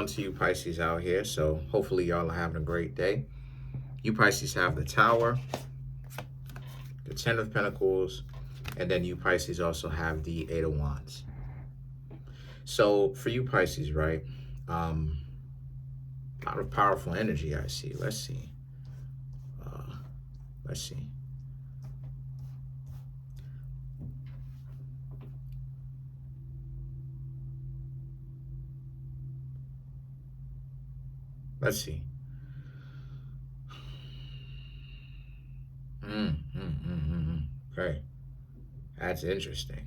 to you Pisces out here. So hopefully y'all are having a great day. You Pisces have the Tower, the Ten of Pentacles, and then you Pisces also have the Eight of Wands. So for you Pisces, right? A lot of powerful energy I see. Let's see. Let's see. Let's see. Okay. That's interesting.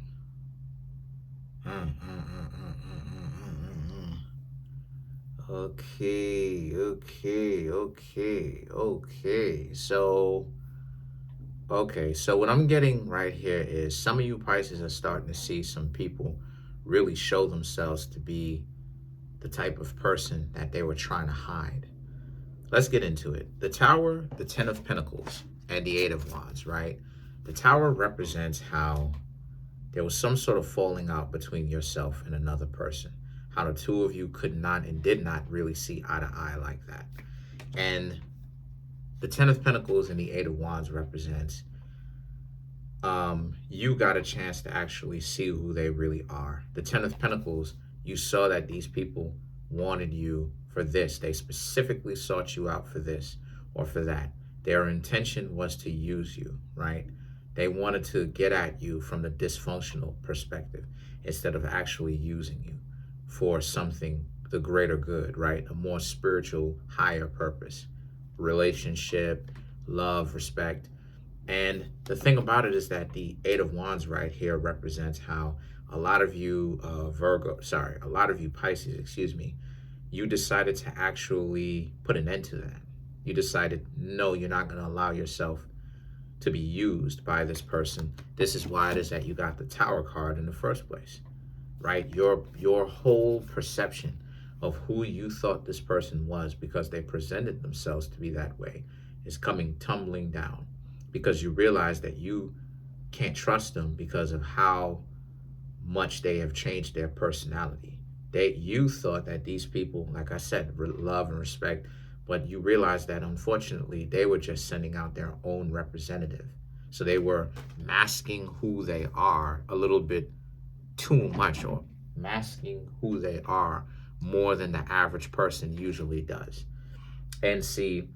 Okay. So what I'm getting right here is some of you Pisces are starting to see some people really show themselves to be the type of person that they were trying to hide. Let's get into it. The Tower, the Ten of Pentacles, and the Eight of Wands, right? The Tower represents how there was some sort of falling out between yourself and another person. How the two of you could not and did not really see eye to eye like that. And the Ten of Pentacles and the Eight of Wands represents you got a chance to actually see who they really are. The Ten of Pentacles, you saw that these people wanted you for this. They specifically sought you out for this or for that. Their intention was to use you, right? They wanted to get at you from the dysfunctional perspective instead of actually using you for something, the greater good, right? A more spiritual, higher purpose, relationship, love, respect. And the thing about it is that the Eight of Wands right here represents how a lot of you a lot of you Pisces, you decided to actually put an end to that. You decided, no, you're not going to allow yourself to be used by this person. This is why it is that you got the Tower card in the first place, right? Your whole perception of who you thought this person was because they presented themselves to be that way is coming tumbling down because you realize that you can't trust them because of how much they have changed their personality. You thought that these people, like I said, love and respect, but you realize that unfortunately they were just sending out their own representative. So they were masking who they are a little bit too much, or masking who they are more than the average person usually does. And see,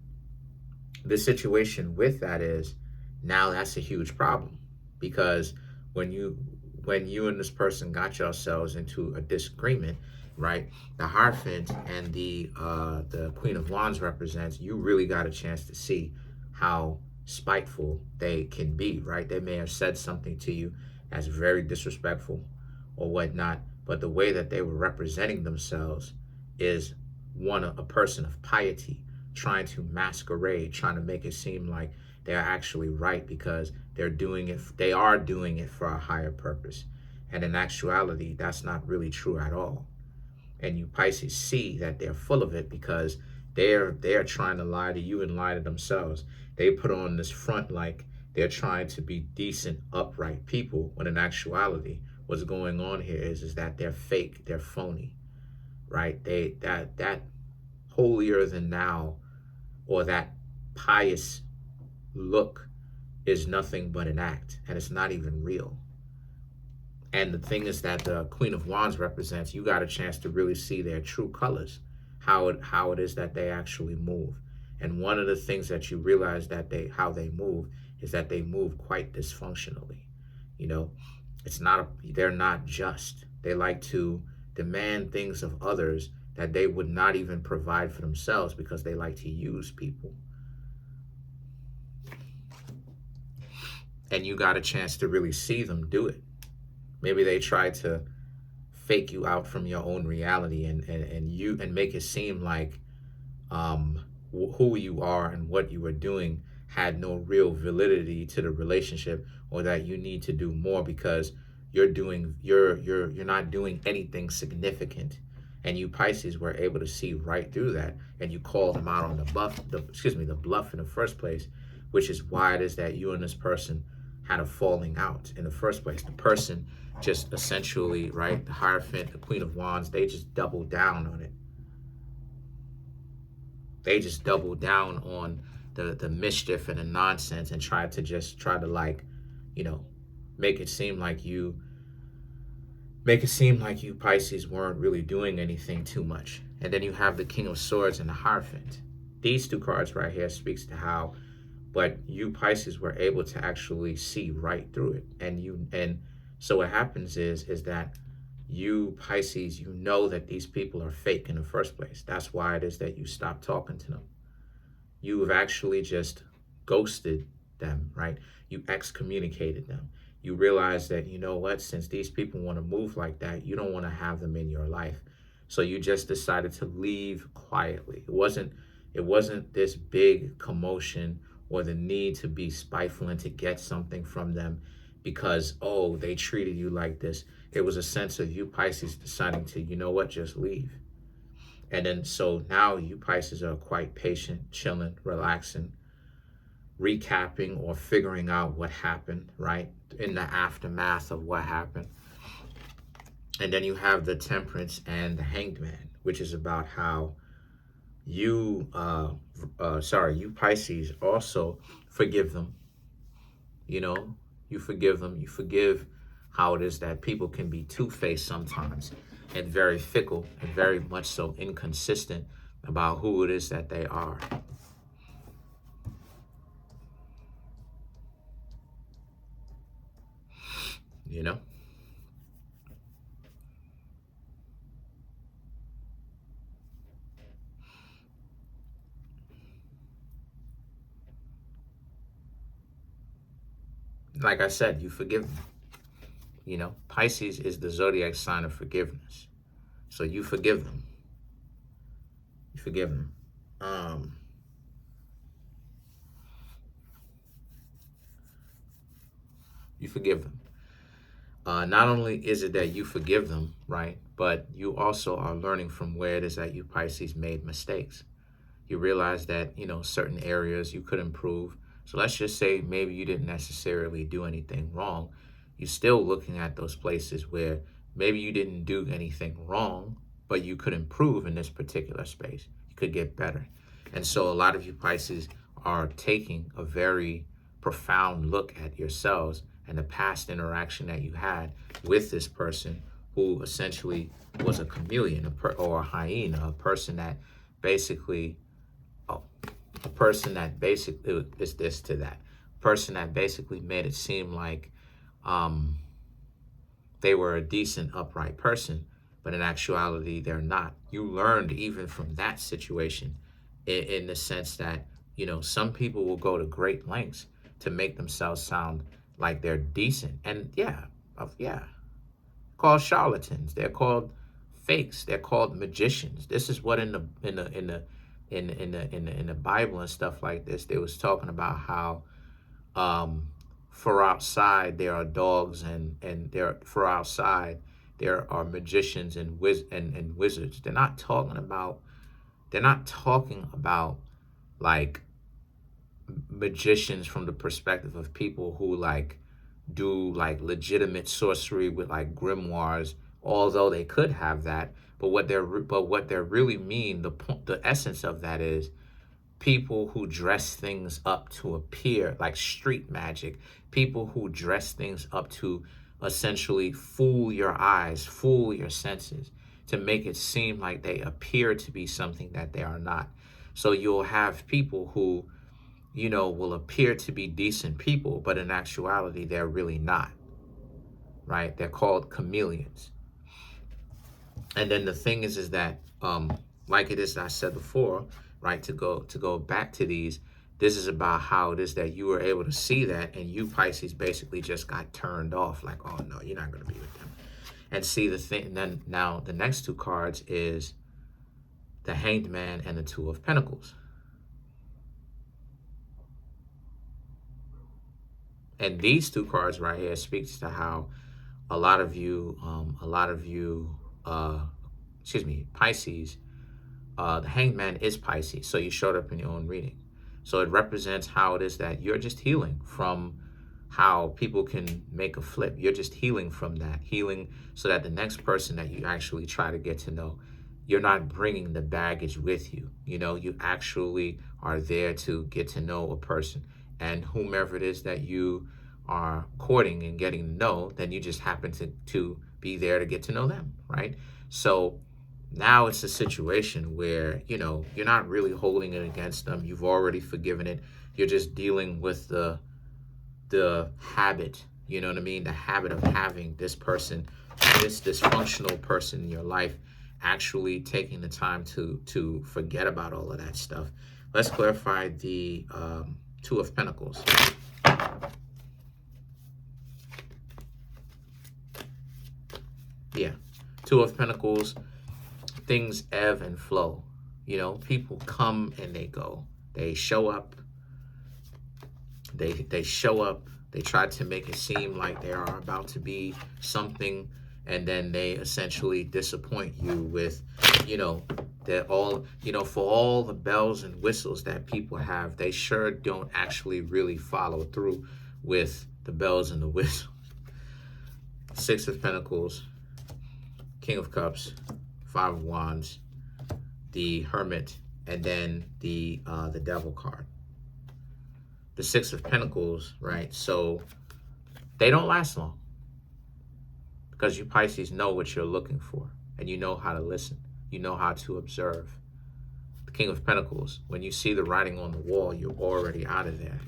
the situation with that is now that's a huge problem because when you and this person got yourselves into a disagreement, right? The Hierophant and the Queen of Wands represents you really got a chance to see how spiteful they can be, right? They may have said something to you that's very disrespectful or whatnot, but the way that they were representing themselves is a person of piety, trying to masquerade, trying to make it seem like they're actually right because they are doing it for a higher purpose. And in actuality, that's not really true at all. And you Pisces see that they're full of it because they're trying to lie to you and lie to themselves. They put on this front like they're trying to be decent, upright people, when in actuality, what's going on here is that they're fake, they're phony, right? That holier than thou or that pious look is nothing but an act, and it's not even real. And the thing is that the Queen of Wands represents you got a chance to really see their true colors, how it is that they actually move. And one of the things that you realize that how they move is that they move quite dysfunctionally. You know, they're not just. They like to demand things of others that they would not even provide for themselves because they like to use people. And you got a chance to really see them do it. Maybe they tried to fake you out from your own reality and make it seem like who you are and what you were doing had no real validity to the relationship, or that you need to do more because you're not doing anything significant. And you Pisces were able to see right through that, and you called them out on the bluff in the first place, which is why it is that you and this person had a falling out in the first place. The person just essentially, right, the Hierophant, the Queen of Wands, they just doubled down on it. they just double down on the mischief and the nonsense and try to like, you know, make it seem like you Pisces weren't really doing anything too much. And then you have the King of Swords and the Hierophant. These two cards right here speaks to how, but you Pisces were able to actually see right through it. And so what happens is that you Pisces, you know that these people are fake in the first place. That's why it is that you stop talking to them. You have actually just ghosted them, right? You excommunicated them. You realize that, you know what, since these people want to move like that, you don't want to have them in your life. So you just decided to leave quietly. It wasn't this big commotion or the need to be spiteful and to get something from them because, oh, they treated you like this. It was a sense of you Pisces deciding to, you know what, just leave. And then so now you Pisces are quite patient, chilling, relaxing, recapping or figuring out what happened, right? In the aftermath of what happened. And then you have the Temperance and the Hanged Man, which is about how you Pisces also forgive them. You know, you forgive them. You forgive how it is that people can be two-faced sometimes and very fickle and very much so inconsistent about who it is that they are. You know? Like I said, you forgive them. You know, Pisces is the zodiac sign of forgiveness. So you forgive them. You forgive them. You forgive them. Not only is it that you forgive them, right, but you also are learning from where it is that you Pisces made mistakes. You realize that, you know, certain areas you could improve. So let's just say maybe you didn't necessarily do anything wrong. You're still looking at those places where maybe you didn't do anything wrong, but you could improve in this particular space. You could get better. And so a lot of you Pisces are taking a very profound look at yourselves and the past interaction that you had with this person who essentially was a chameleon or a hyena, a person that basically is this to that person that basically made it seem like they were a decent, upright person, but in actuality, they're not. You learned even from that situation in the sense that, you know, some people will go to great lengths to make themselves sound like they're decent. And yeah, called charlatans. They're called fakes. They're called magicians. This is what in the Bible and stuff like this, they was talking about how for outside there are dogs and there for outside there are magicians and wizards. They're not talking about like magicians from the perspective of people who like do like legitimate sorcery with like grimoires, although they could have that. But what they're really mean, the essence of that is people who dress things up to appear like street magic, people who dress things up to essentially fool your eyes, fool your senses, to make it seem like they appear to be something that they are not. So you'll have people who, you know, will appear to be decent people, but in actuality, they're really not, right? They're called chameleons. And then the thing is that, like it is, I said before, right, to go back to these, this is about how it is that you were able to see that, and you Pisces basically just got turned off, like, oh no, you're not going to be with them. And see the thing, and then now the next two cards is the Hanged Man and the Two of Pentacles. And these two cards right here speaks to how a lot of you, Pisces, the Hanged Man is Pisces. So you showed up in your own reading. So it represents how it is that you're just healing from how people can make a flip. You're just healing from that, healing so that the next person that you actually try to get to know, you're not bringing the baggage with you. You know, you actually are there to get to know a person, and whomever it is that you are courting and getting to know, then you just happen to be there to get to know them, right? So now it's a situation where, you know, you're not really holding it against them. You've already forgiven it. You're just dealing with the habit, you know what I mean? The habit of having this person, this dysfunctional person in your life, actually taking the time to forget about all of that stuff. Let's clarify the Two of Pentacles. Yeah, Two of Pentacles, things ebb and flow. You know, people come and they go. They show up. They show up. They try to make it seem like they are about to be something, and then they essentially disappoint you with, you know, that all, you know, for all the bells and whistles that people have, they sure don't actually really follow through with the bells and the whistles. Six of Pentacles, King of Cups, Five of Wands, the Hermit, and then the Devil card. The Six of Pentacles, right? So they don't last long, because you Pisces know what you're looking for, and you know how to listen. You know how to observe. The King of Pentacles, when you see the writing on the wall, you're already out of there.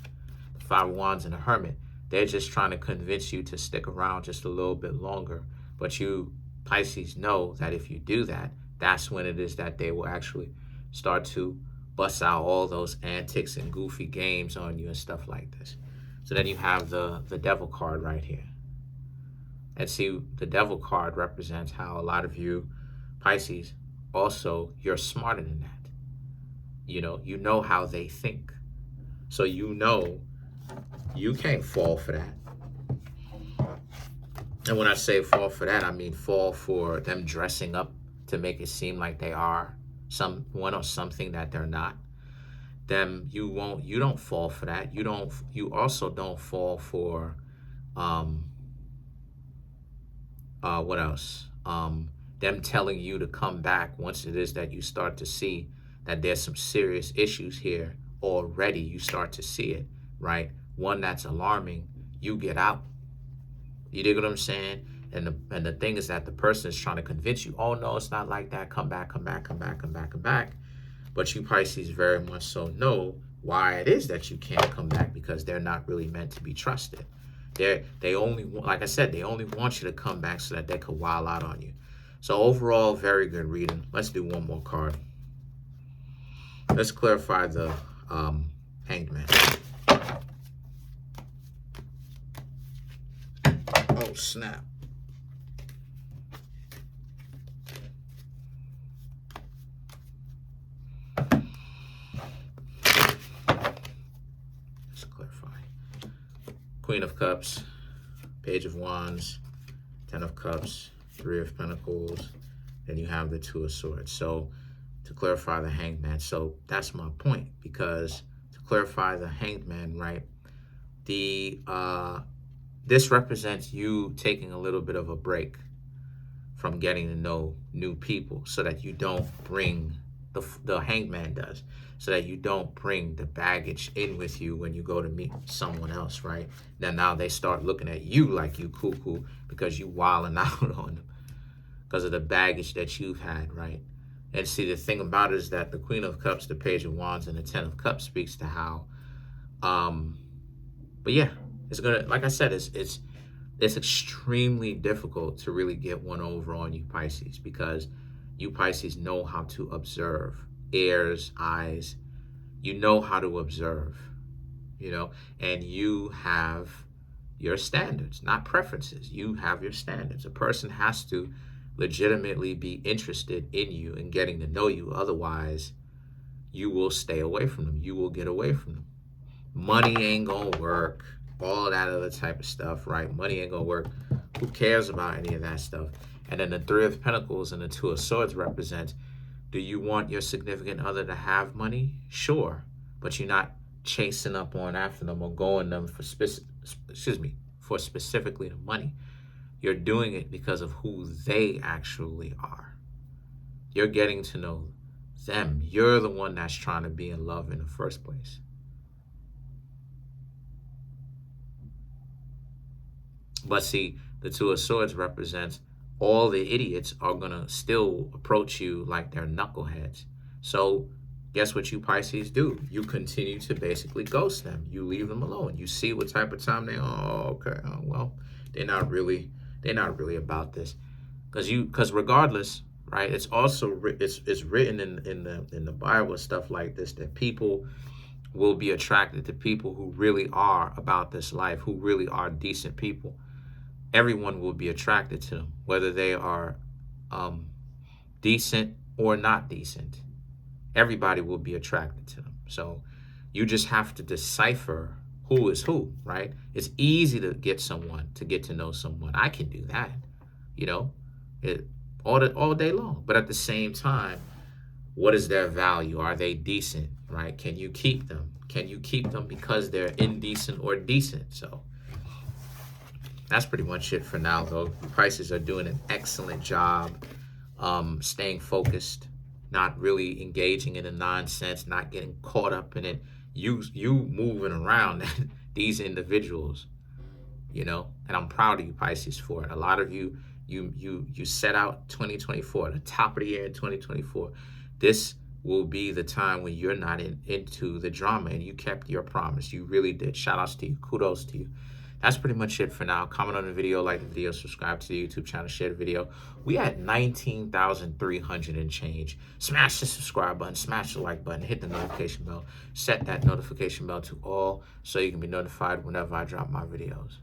The Five of Wands and the Hermit, they're just trying to convince you to stick around just a little bit longer. But you Pisces know that if you do that, that's when it is that they will actually start to bust out all those antics and goofy games on you and stuff like this. So then you have the Devil card right here. And see, the Devil card represents how a lot of you Pisces, also, you're smarter than that. You know how they think. So you know you can't fall for that. And when I say fall for that, I mean fall for them dressing up to make it seem like they are someone or something that they're not. You don't fall for that. You also don't fall for what else? Them telling you to come back once it is that you start to see that there's some serious issues here already. You start to see it, right? One that's alarming, you get out. You dig what I'm saying? And the thing is that the person is trying to convince you, oh no, it's not like that. Come back, come back, come back, come back, come back. But you Pisces very much so know why it is that you can't come back, because they're not really meant to be trusted. They only, like I said, they only want you to come back so that they could wild out on you. So overall, very good reading. Let's do one more card. Let's clarify the Hanged Man. Oh, snap. Let's clarify. Queen of Cups, Page of Wands, Ten of Cups, Three of Pentacles, then you have the Two of Swords. So to clarify the Hanged Man, so that's my point, because to clarify the Hanged Man, right, this represents you taking a little bit of a break from getting to know new people, so that you don't bring, the Hanged Man does, so that you don't bring the baggage in with you when you go to meet someone else, right? Then now they start looking at you like you cuckoo because you wilding out on them because of the baggage that you've had, right? And see, the thing about it is that the Queen of Cups, the Page of Wands, and the Ten of Cups speaks to how, but yeah, it's gonna, like I said, it's extremely difficult to really get one over on you Pisces, because you Pisces know how to observe. Ears, eyes, you know how to observe, and you have your standards, not preferences. You have your standards. A person has to legitimately be interested in you and getting to know you. Otherwise, you will stay away from them. You will get away from them. Money ain't gonna work. All that other type of stuff, right? Money ain't gonna work. Who cares about any of that stuff? And then the Three of Pentacles and the Two of Swords represent, do you want your significant other to have money? Sure. But you're not chasing up on after them or going them for specifically the money. You're doing it because of who they actually are. You're getting to know them. You're the one that's trying to be in love in the first place. But see, the Two of Swords represents all the idiots are going to still approach you like they're knuckleheads. So guess what you Pisces do? You continue to basically ghost them. You leave them alone. You see what type of time they are. Oh, okay. Oh, well, they're not really about this. Because regardless, right? It's also it's written in the Bible and stuff like this, that people will be attracted to people who really are about this life, who really are decent people. Everyone will be attracted to them, whether they are um, decent or not decent. Everybody will be attracted to them. So you just have to decipher who is who, right? It's easy to get to know someone. I can do that, you know, it, all day long. But at the same time, what is their value? Are they decent, right? Can you keep them? Can you keep them because they're indecent or decent? So that's pretty much it for now, though. Pisces are doing an excellent job staying focused, not really engaging in the nonsense, not getting caught up in it. You moving around these individuals, you know, and I'm proud of you, Pisces, for it. A lot of you set out 2024, the top of the year in 2024. This will be the time when you're not into the drama, and you kept your promise. You really did. Shout outs to you. Kudos to you. That's pretty much it for now. Comment on the video, like the video, subscribe to the YouTube channel, share the video. We at 19,300 and change. Smash the subscribe button, smash the like button, hit the notification bell, set that notification bell to all so you can be notified whenever I drop my videos.